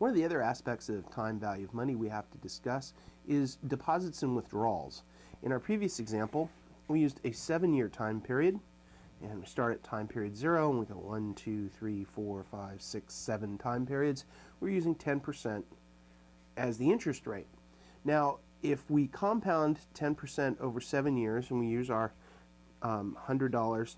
One of the other aspects of time value of money we have to discuss is deposits and withdrawals. In our previous example, we used a 7-year time period, and we start at time period 0, and we go 1, 2, 3, 4, 5, 6, 7 time periods. We're using 10% as the interest rate. Now, if we compound 10% over 7 years, and we use our $100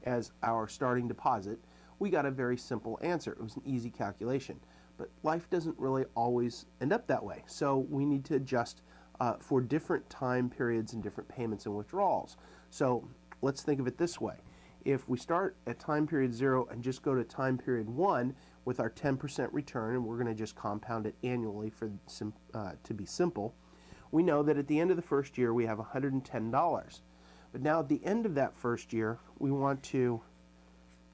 as our starting deposit, we got a very simple answer. It was an easy calculation. But life doesn't really always end up that way. So we need to adjust for different time periods and different payments and withdrawals. So let's think of it this way. If we start at time period 0 and just go to time period 1 with our 10% return, and we're going to just compound it annually for to be simple, we know that at the end of the first year we have $110. But now at the end of that first year, we want to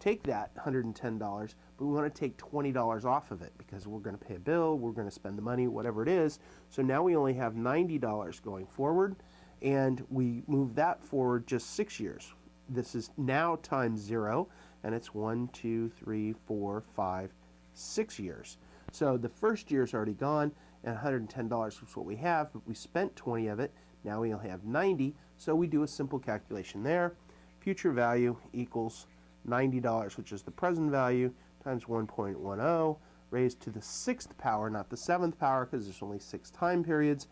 take that $110, but we want to take $20 off of it because we're going to pay a bill, we're going to spend the money, whatever it is. So now we only have $90 going forward, and we move that forward just 6 years. This is now times 0, and it's 1, 2, 3, 4, 5, 6 years. So the first year is already gone, and $110 was what we have, but we spent 20 of it. Now we only have 90, so we do a simple calculation there. Future value equals $90, which is the present value, times 1.10, raised to the 6th power, not the 7th power, because there's only 6 time periods,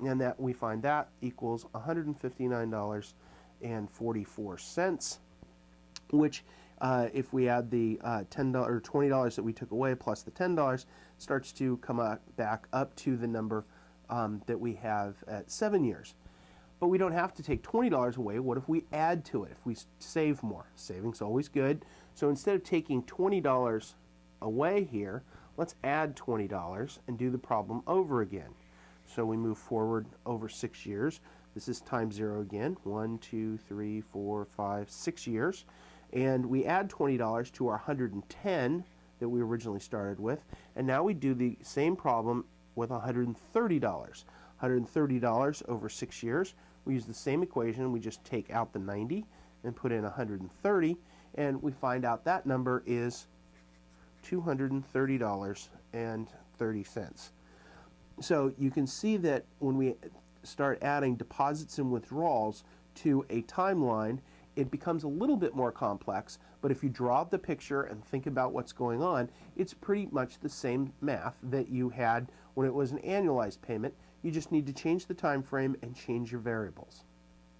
and that we find that equals $159.44, which if we add the $10 or $20 that we took away plus the $10, starts to come back up to the number that we have at 7 years. But we don't have to take $20 away. What if we add to it? If we save more? Saving's always good. So instead of taking $20 away here, let's add $20 and do the problem over again. So we move forward over 6 years. This is times 0 again. 1, 2, 3, 4, 5, 6 years. And we add $20 to our 110 that we originally started with. And now we do the same problem with $130. $130 over 6 years. We use the same equation. We just take out the 90 and put in 130, and we find out that number is $230.30. So you can see that when we start adding deposits and withdrawals to a timeline, it becomes a little bit more complex, but if you draw up the picture and think about what's going on, it's pretty much the same math that you had when it was an annualized payment. You just need to change the time frame and change your variables.